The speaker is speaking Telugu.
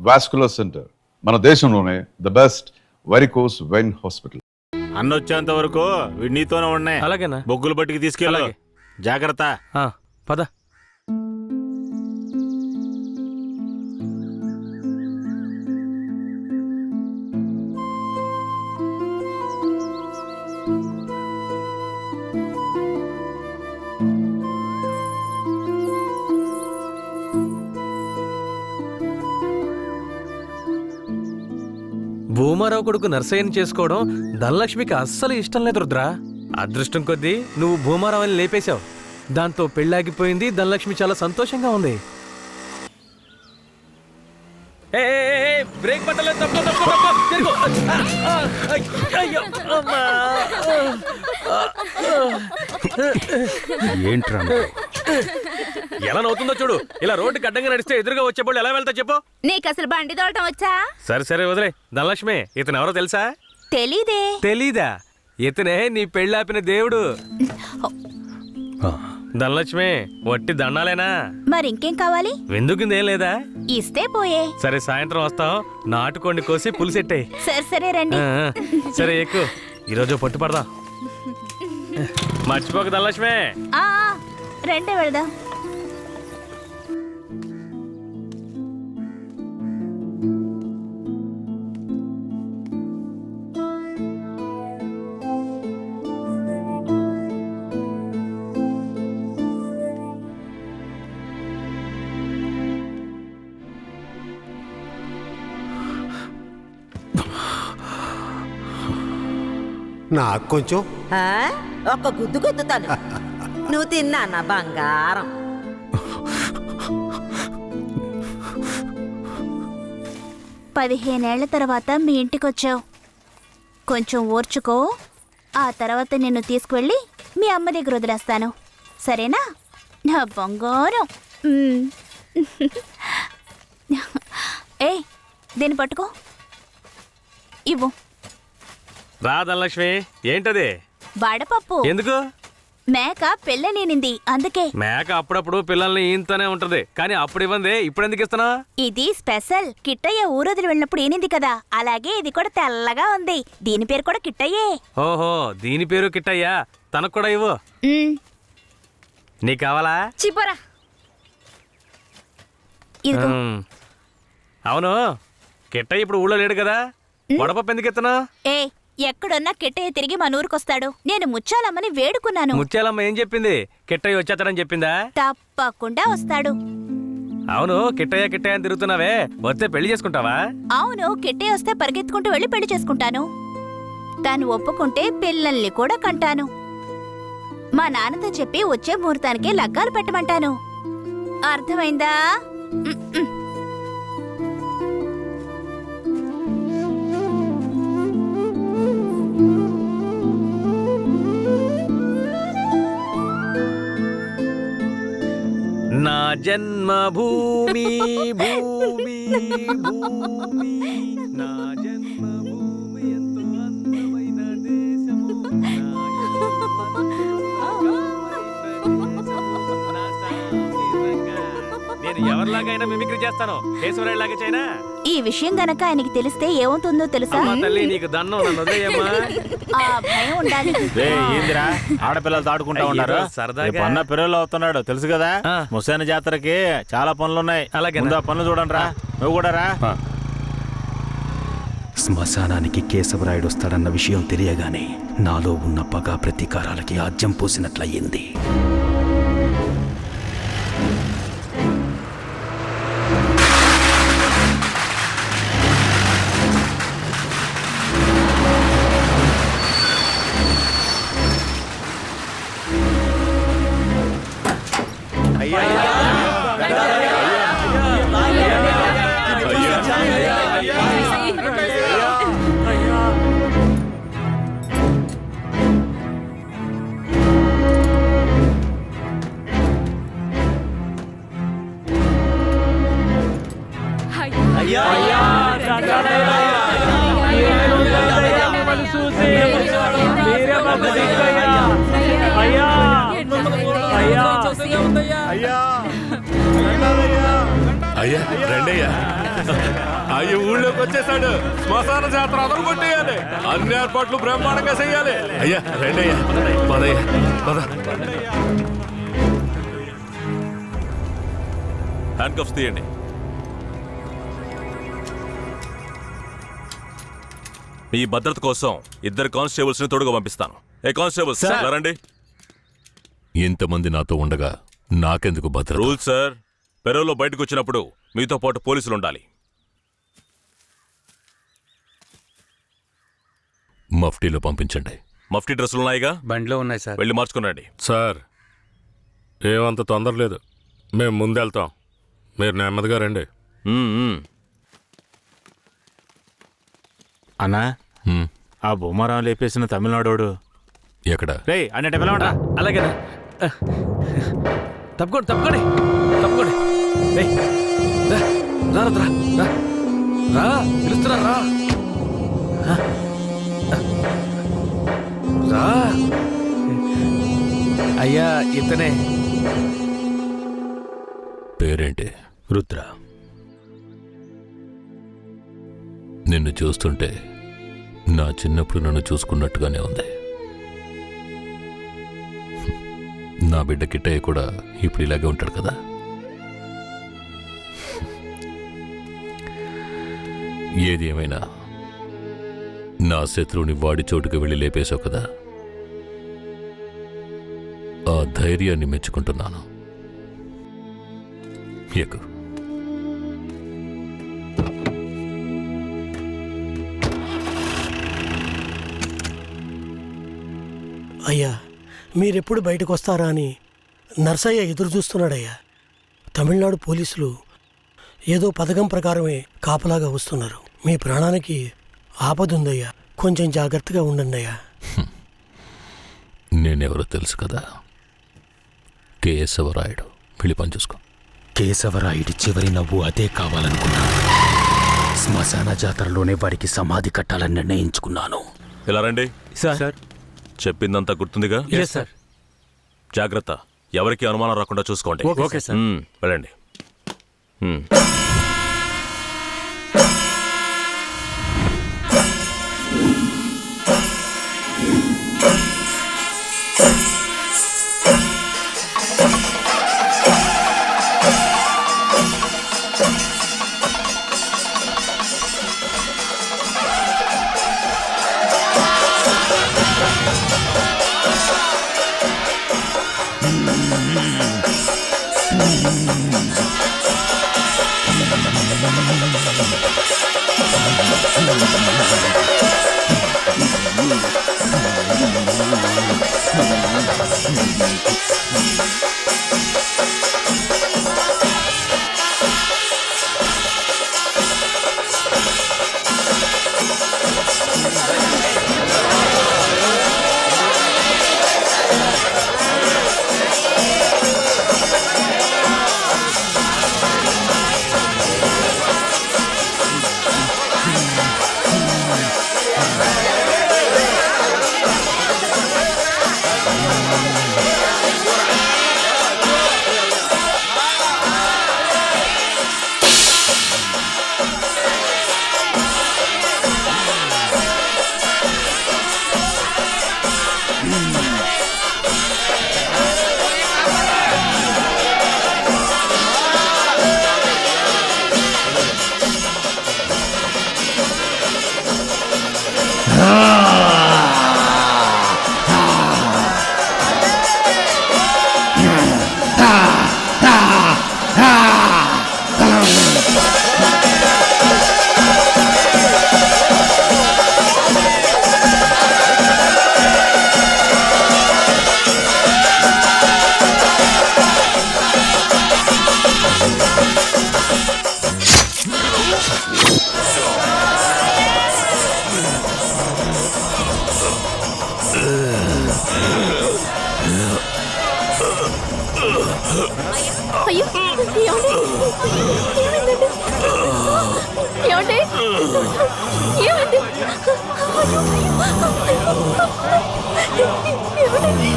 వాస్కులర్ సెంటర్, మన దేశంలోనే the best varicose vein hospital. అన్నొచ్చేంత వరకు వీడు నీతోనే ఉన్నాయి. అలాగేనా? బొగ్గులు బట్టికి తీసుకెళ్ళు. జాగ్రత్త. పద. భూమారావు కొడుకు నర్సయ్యని చేసుకోవడం ధనలక్ష్మికి అస్సలు ఇష్టం లేదు రుద్రా. అదృష్టం కొద్దీ నువ్వు భూమారావుని లేపేశావు. దాంతో పెళ్ళాగిపోయింది. ధనలక్ష్మి చాలా సంతోషంగా ఉంది. బ్రేక్ పట్టలేదు. ఏంట్రా ఎలా నవ్వుతుందో చూడు. ఇలా రోడ్డుకి అడ్డంగా నడిస్తే ఎదురుగా వచ్చేప్పుడు ఎలా వెళ్తా చెప్పు. నీకు అసలు బండి తోలటం వచ్చా? సరే సరే వదిలే. ధనలక్ష్మి, ఇతను ఎవరో తెలుసా? తెలీదే. తెలీదా? ఇతనే నీ పెళ్ళాపిన దేవుడు. ధనలక్ష్మి, వట్టి దండాలేనా? మరింకేం కావాలి? వెందుకుందేం లేదా? ఇస్తే పోయే. సరే, సాయంత్రం వస్తాం. నాటుకోండి కోసి పులిసెట్టాయి. సరే సరే రండి. సరే ఎక్కువ. ఈరోజు పట్టుపడదాం. మర్చిపోక ధనలక్ష్మి. రండి వెళదాం. నాకు కొంచెం ఒక్క గుద్దు గుద్దుతాను. నువ్వు తిన్నా నా బంగారం. పదిహేనేళ్ల తర్వాత మీ ఇంటికొచ్చావు. కొంచెం ఓర్చుకో. ఆ తర్వాత నిన్ను తీసుకువెళ్ళి మీ అమ్మ దగ్గర వదిలేస్తాను. సరేనా నా బంగారం? ఏ దీన్ని పట్టుకో. ఇవ్వు. రా ధనలక్ష్మి. ఏంటది? వడపప్పు. ఎందుకు? మేక పెళ్ళనేనింది అందుకే. మేక అప్పుడప్పుడు పిల్లల్ని ఈయంతోనే ఉంటది, కానీ అప్పుడు ఇవ్వండి. ఇప్పుడు ఎందుకు ఇస్తున్నా? ఇది స్పెషల్. కిట్టయ్య ఊరొదిలి వెళ్ళినప్పుడు ఏనింది కదా, అలాగే ఇది కూడా తెల్లగా ఉంది. దీని పేరు కూడా కిట్టయ్యే. ఓహో, దీని పేరు కిట్టయ్యా. తనకు కూడా ఇవ్వు. నీకు కావాలా? చిపోరా. అవును, కిట్టయ్య ఇప్పుడు ఊళ్ళో లేడు కదా, వడపప్పు ఎందుకు ఇస్తున్నా? ఏ ఎక్కడున్నా కిట్టయ్య తిరిగి మన ఊరికొస్తాడు. నేను ముచ్చాలమ్మని వేడుకున్నాను. ముత్యాలమ్మ ఏం చెప్పింది? కిట్టయ్య వచ్చేస్తాడని చెప్పిందా? తప్పకుండా వస్తాడు. అవును, కిట్టయ్య కిట్టయ్య అని తిరుగుతున్నావే, వస్తే పెళ్లి చేసుకుంటావా? అవును, కిట్టయ్య వస్తే పరిగెత్తుకుంటూ వెళ్ళి పెళ్లి చేసుకుంటాను. తాను ఒప్పుకుంటే పిల్లల్ని కూడా కంటాను. మా నాన్నతో చెప్పి వచ్చే ముహూర్తానికి లగ్గాలు పెట్టమంటాను. అర్థమైందా? నా జన్మభూమి భూమి భూమి నా జన్మభూమి ఎంతో అందమైన దేశము. నేను ఎవరిలాగైనా మిమిక్రీ చేస్తాను. కేశవరాయులాగా చైనా. ఈ విషయం గనక ఆయనకి తెలిస్తే ఏమవుతుందో తెలుసా? తల్లి నీకు దండం. నన్ను వదిలేయమ్మా. ఆ భయం ఉండాలి. ఏందిరా ఆడపిల్లలు తాడుకుంటా ఉన్నారు? సరదాగా అన్న పిల్లలు అవుతున్నాడు తెలుసు కదా. ముసైన జాతరకి చాలా పనులున్నాయి. ముందు ఆ పనులు చూడండి రా. నువ్వు కూడా రా. శ్మశానానికి కేశవరాయుడు వస్తాడన్న విషయం తెలియగానే నాలో ఉన్న పగ ప్రతీకారాలకి ఆజ్యం పోసినట్లయింది. అయ్యా రండయ్యా. అయ్యి ఊళ్ళోకి వచ్చేసాడు. శ్మశాన జాతర అదలు కొట్టేయాలి. అన్ని ఏర్పాట్లు బ్రహ్మాండంగా చెయ్యాలి. అయ్యా రండి అయ్యా, పదయ్యా పద. హ్యాండ్ కఫ్స్ తీయండి. మీ భద్రత కోసం 2 కానిస్టేబుల్స్ ని తోడుగా పంపిస్తాను. ఏ కానిస్టేబుల్స్ రండి. ఇంతమంది నాతో ఉండగా నాకెందుకు భద్రత? రూల్ సార్, పెరోలో బయటకు వచ్చినప్పుడు మీతో పాటు పోలీసులు ఉండాలి. మఫ్టీలో పంపించండి. మఫ్టీ డ్రెస్సులు ఉన్నాయిగా? బండిలో ఉన్నాయి సార్. వెళ్ళి మార్చుకునండి. సార్ ఏమంత తొందర లేదు, మేము ముందెళ్తాం. మీరు నెమ్మదిగా రండి. అన్నా, హ్మ్. ఆ భూమారాం లేపేసిన తమిళనాడోడు ఎక్కడ? రే అన్నట్టు పిలవండి. అలాగేనా? తప్పుకోండి తప్పుకోండి తప్పుకోండి. ఏయ్, రా, రా, రా, రా, రా, పిలుస్తున్నా రా. రా అయ్యా, ఇతనే. పేరేంటి? రుద్ర. నిన్ను చూస్తుంటే నా చిన్నప్పుడు నన్ను చూసుకున్నట్టుగానే ఉంది. నా బిడ్డ కిట్టయ్య కూడా ఇప్పుడు ఇలాగే ఉంటాడు కదా. ఏది ఏమైనా నా శత్రువుని వాడి చోటుకు వెళ్ళి లేపేశావు కదా, ఆ ధైర్యాన్ని మెచ్చుకుంటున్నాను. ఎక్కు. అయ్యా, మీరెప్పుడు బయటకు వస్తారా అని నర్సయ్య ఎదురు చూస్తున్నాడయ్యా. తమిళనాడు పోలీసులు ఏదో పథకం ప్రకారమే కాపలాగా వస్తున్నారు. మీ ప్రాణానికి ఆపదుందయ్యా, కొంచెం జాగ్రత్తగా ఉండండి అయ్యా. నేనెవరో తెలుసు కదా, కేశవరాయుడు. వెళ్ళి పని చూసుకో. కేశవరాయుడి చివరి నవ్వు అదే కావాలనుకున్నాను. శ్మశాన జాతరలోనే వాడికి సమాధి కట్టాలని నిర్ణయించుకున్నాను. ఇలా రండి. సార్. చెప్పిందంతా గుర్తుందిగా? సార్. జాగ్రత్త, ఎవరికి అనుమానం రాకుండా చూసుకోండి. Okay sir. వెళ్ళండి. అయ్యో, ఏమండి? ఏమండి? ఏమండి?